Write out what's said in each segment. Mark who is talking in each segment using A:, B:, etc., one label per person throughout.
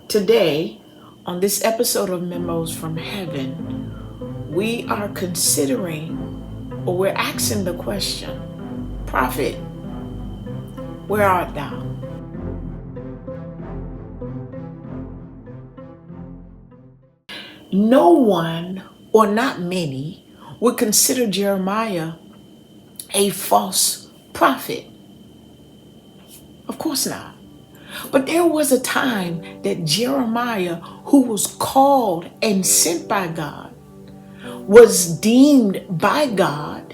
A: Today, on this episode of Memos from Heaven, we are considering, or we're asking the question, Prophet, where art thou? No one, or not many, would consider Jeremiah a false prophet. Of course not. But there was a time that Jeremiah, who was called and sent by God, was deemed by God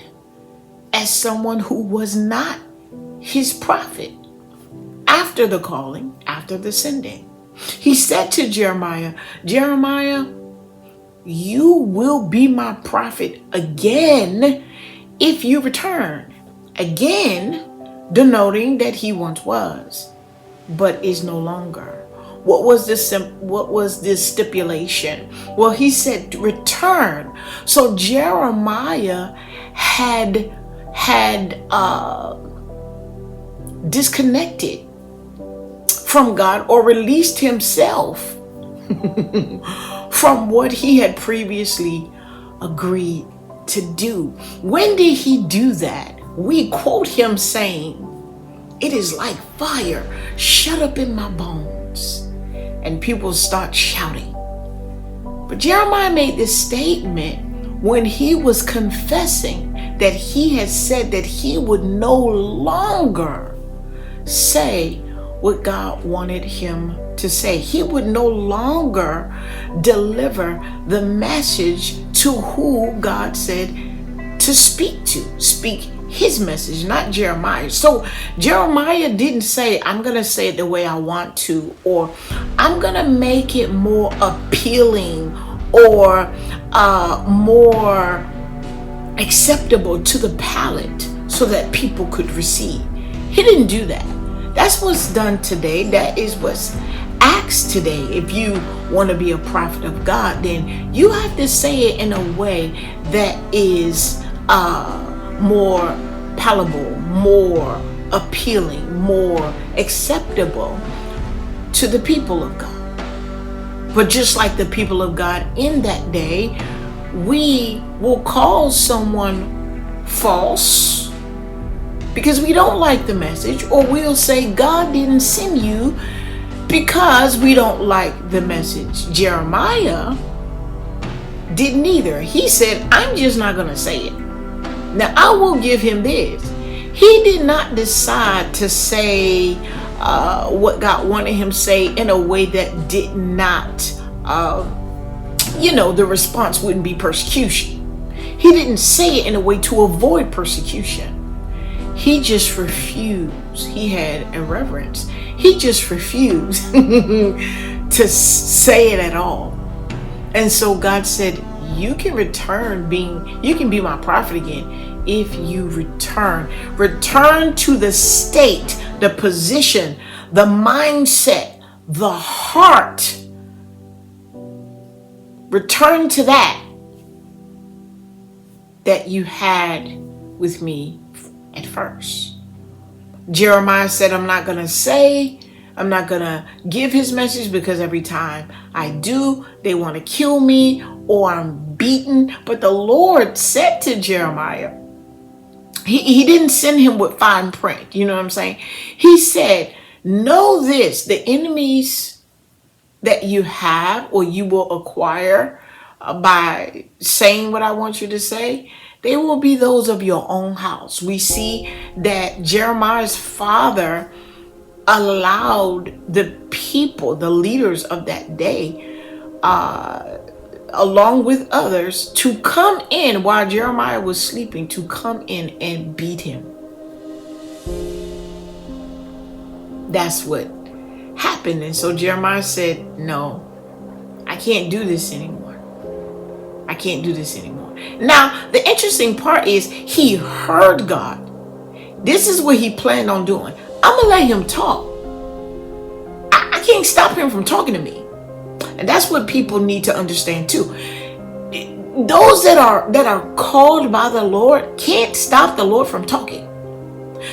A: as someone who was not his prophet. After the calling, after the sending, he said to Jeremiah, Jeremiah, you will be my prophet again if you return. Again, denoting that he once was, but is no longer. What was this stipulation? Well, he said return. So Jeremiah had disconnected from God, or released himself from what he had previously agreed to do. When did he do that? We quote him saying, "It is like fire shut up in my bones." And people start shouting. But Jeremiah made this statement when he was confessing that he had said that he would no longer say what God wanted him to say. He would no longer deliver the message to who God said to speak to. Speak his message, not Jeremiah. So Jeremiah didn't say, I'm going to say it the way I want to, or I'm going to make it more appealing or more acceptable to the palate so that people could receive. He didn't do that. That's what's done today. That is what's asked today. If you want to be a prophet of God, then you have to say it in a way that is more palatable, more appealing, more acceptable to the people of God. But just like the people of God in that day, we will call someone false because we don't like the message, or we'll say God didn't send you because we don't like the message. Jeremiah didn't either. He said, I'm just not going to say it. Now, I will give him this. He did not decide to say what God wanted him to say in a way that did not, the response wouldn't be persecution. He didn't say it in a way to avoid persecution. He just refused. He had irreverence. He just refused to say it at all. And so God said, you can be my prophet again if you return to the state, the position, the mindset, the heart. Return to that you had with me at first. Jeremiah said, I'm not going to give his message because every time I do, they want to kill me or I'm beaten. But the Lord said to Jeremiah, he didn't send him with fine print. You know what I'm saying? He said, know this, the enemies that you have or you will acquire by saying what I want you to say, they will be those of your own house. We see that Jeremiah's father allowed the people, the leaders of that day, along with others, to come in while Jeremiah was sleeping, to come in and beat him. That's what happened. And so Jeremiah said, no, I can't do this anymore. I can't do this anymore. Now, the interesting part is he heard God. This is what he planned on doing. I'm going to let him talk. I can't stop him from talking to me. And that's what people need to understand too. Those that are called by the Lord can't stop the Lord from talking.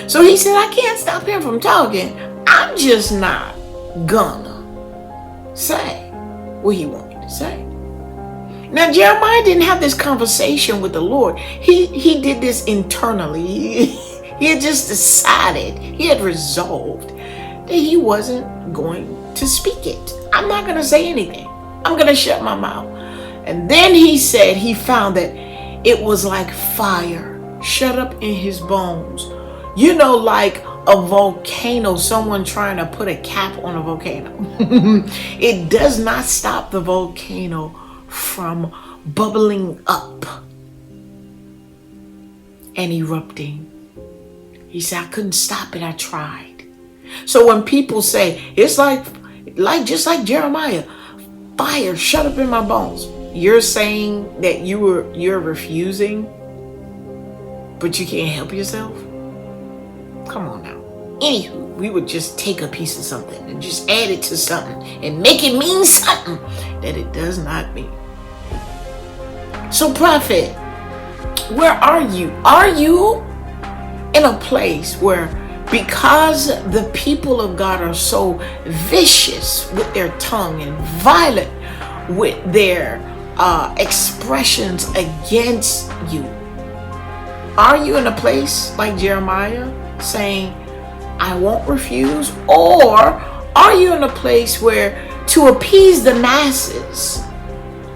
A: So he said, I can't stop him from talking. I'm just not gonna say what he wanted to say. Now, Jeremiah didn't have this conversation with the Lord. He did this internally. He had just decided, he had resolved that he wasn't going to speak it. I'm not going to say anything. I'm going to shut my mouth. And then he said he found that it was like fire shut up in his bones. You know, like a volcano, someone trying to put a cap on a volcano. It does not stop the volcano from bubbling up and erupting. He said, I couldn't stop it. I tried. So when people say, it's like just like Jeremiah, fire shut up in my bones. You're saying that you're refusing, but you can't help yourself? Come on now. Anywho, we would just take a piece of something and just add it to something and make it mean something that it does not mean. So prophet, where are you? Are you in a place where, because the people of God are so vicious with their tongue and violent with their expressions against you, are you in a place like Jeremiah saying, I won't refuse? Or are you in a place where, to appease the masses,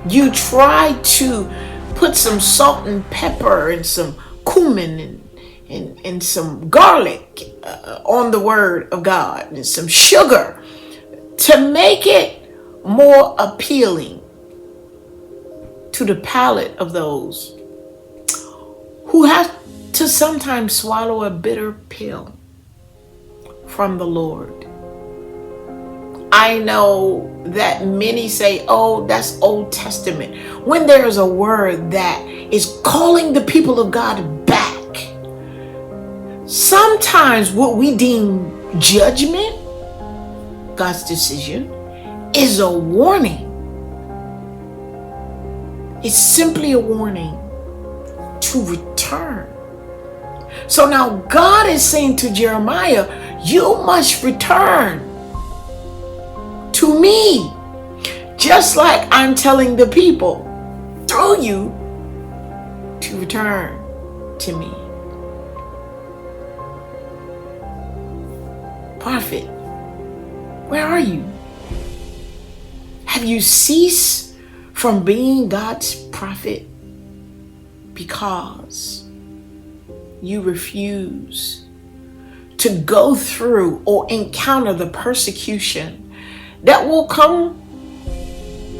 A: you try to put some salt and pepper and some cumin and some garlic on the word of God and some sugar to make it more appealing to the palate of those who have to sometimes swallow a bitter pill from the Lord? I know that many say, oh, that's Old Testament, when there is a word that is calling the people of God back. Sometimes what we deem judgment, God's decision, is a warning. It's simply a warning to return. So now God is saying to Jeremiah, you must return to me, just like I'm telling the people through you to return to me. Prophet, where are you? Have you ceased from being God's prophet because you refuse to go through or encounter the persecution that will come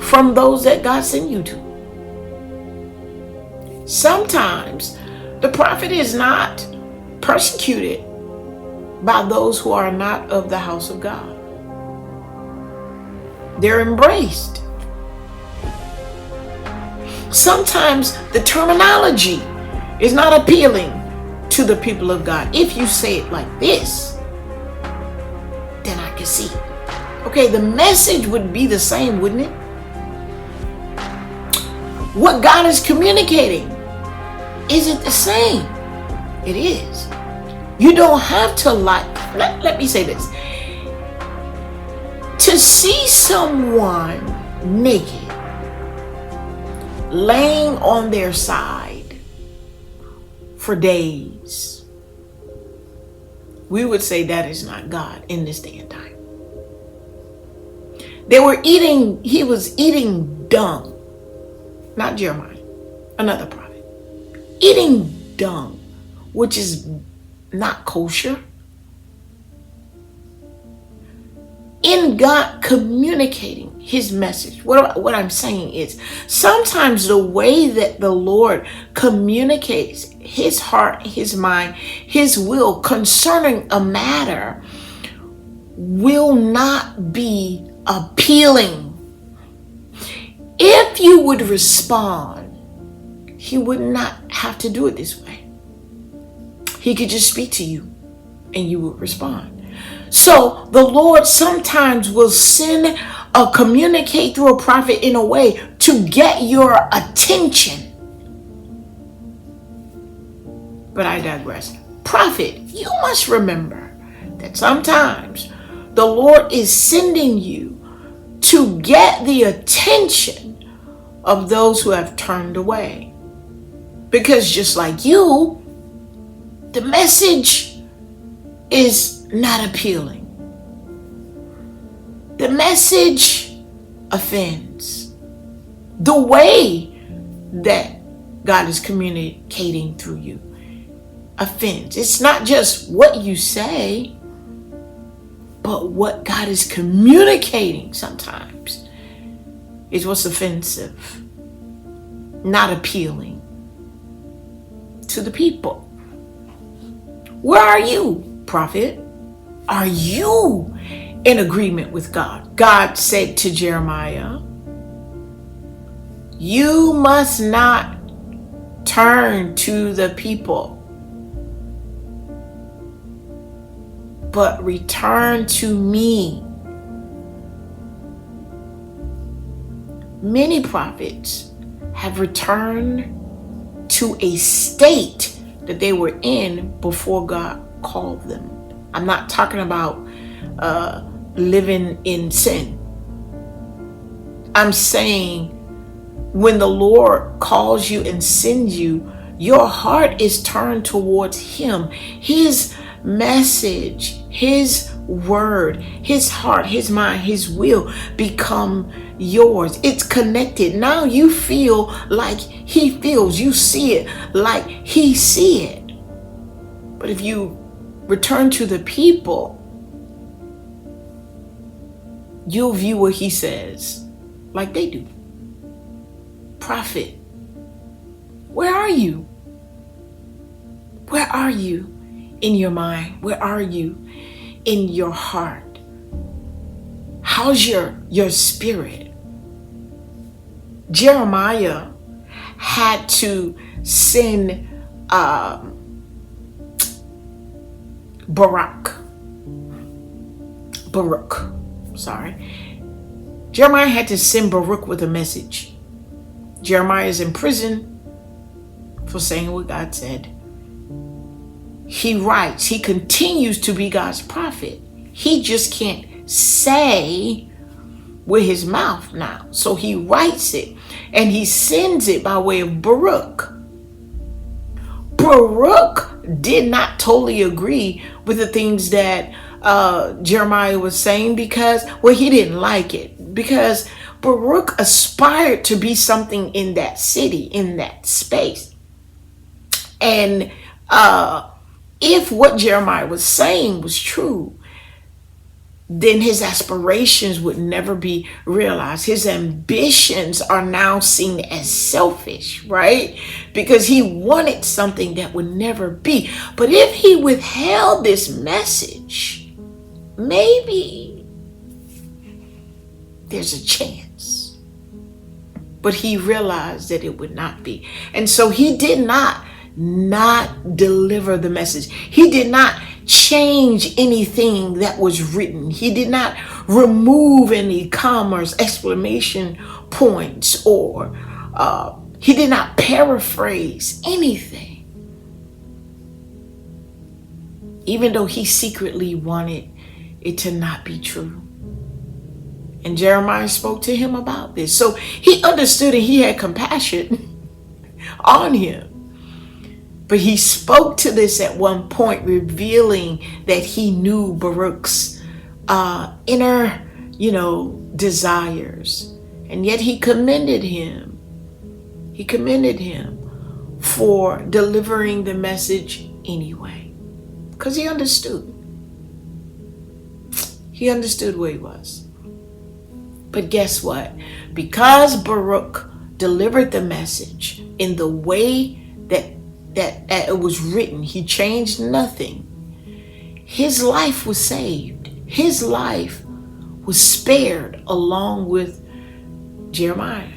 A: from those that God sent you to? Sometimes the prophet is not persecuted by those who are not of the house of God. They're embraced. Sometimes the terminology is not appealing to the people of God. If you say it like this, then I can see it. Okay, the message would be the same, wouldn't it? What God is communicating, is it the same? It is. You don't have to let me say this. To see someone naked, laying on their side for days, we would say that is not God in this day and time. He was eating dung, not Jeremiah, another prophet, eating dung, which is not kosher. In God communicating his message. What I'm saying is, sometimes the way that the Lord communicates his heart, his mind, his will concerning a matter will not be appealing. If you would respond, he would not have to do it this way. He could just speak to you and you would respond. So the Lord sometimes will send or communicate through a prophet in a way to get your attention. But I digress. Prophet, you must remember that sometimes the Lord is sending you to get the attention of those who have turned away. Because just like you, the message is not appealing. The message offends. The way that God is communicating through you offends. It's not just what you say, but what God is communicating sometimes is what's offensive, not appealing to the people. Where are you, prophet? Are you in agreement with God? God said to Jeremiah, you must not turn to the people, but return to me. Many prophets have returned to a state that they were in before God called them. I'm not talking about living in sin. I'm saying when the Lord calls you and sends you, your heart is turned towards Him. His message, His word, His heart, His mind, His will become yours. It's connected. Now you feel like He feels. You see it like He see it. But if you return to the people, you'll view what He says like they do. Prophet, where are you? Where are you in your mind? Where are you in your heart? How's your spirit? Jeremiah had to send Baruch. Jeremiah had to send Baruch with a message. Jeremiah is in prison for saying what God said. He writes, he continues to be God's prophet. He just can't say with his mouth now. So he writes it and he sends it by way of Baruch. Baruch did not totally agree with the things that Jeremiah was saying because, well, he didn't like it. Because Baruch aspired to be something in that city, in that space. And if what Jeremiah was saying was true, then his aspirations would never be realized. His ambitions are now seen as selfish, right? Because he wanted something that would never be. But if he withheld this message, maybe there's a chance. But he realized that it would not be. And so he did not deliver the message. He did not change anything that was written. He did not remove any commas, exclamation points, or he did not paraphrase anything. Even though he secretly wanted it to not be true. And Jeremiah spoke to him about this. So he understood and he had compassion on him. But he spoke to this at one point, revealing that he knew Baruch's inner, desires. And yet he commended him. He commended him for delivering the message anyway. Because he understood. He understood where he was. But guess what? Because Baruch delivered the message in the way that it was written, he changed nothing. His life was saved. His life was spared along with Jeremiah.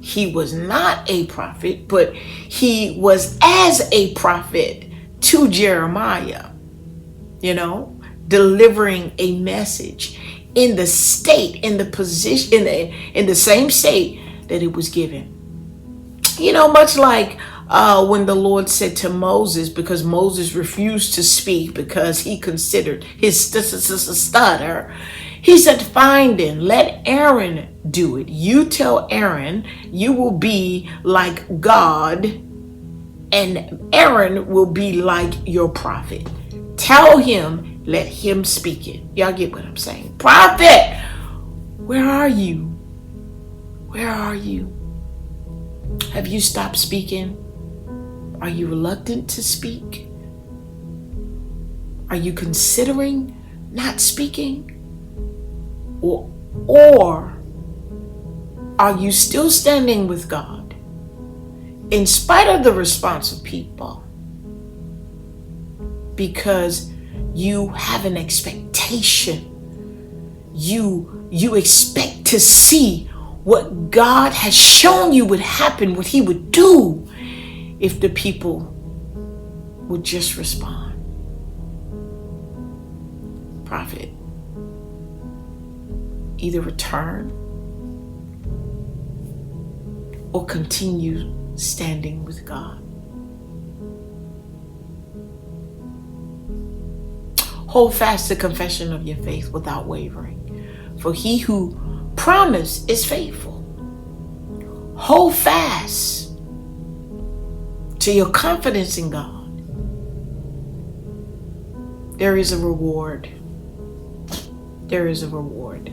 A: He was not a prophet, but he was as a prophet to Jeremiah, delivering a message in the state, in the position, in the same state that it was given. Much like when the Lord said to Moses, because Moses refused to speak because he considered his stutter, He said, fine then, let Aaron do it. You tell Aaron you will be like God, and Aaron will be like your prophet. Tell him, let him speak it. Y'all get what I'm saying? Prophet, where are you? Where are you? Have you stopped speaking? Are you reluctant to speak? Are you considering not speaking? Or are you still standing with God in spite of the response of people, because you have an expectation? You expect to see what God has shown you would happen, what he would do if the people would just respond. Prophet, either return or continue standing with God. Hold fast the confession of your faith without wavering, for he who promised is faithful. Hold fast to your confidence in God. There is a reward. There is a reward.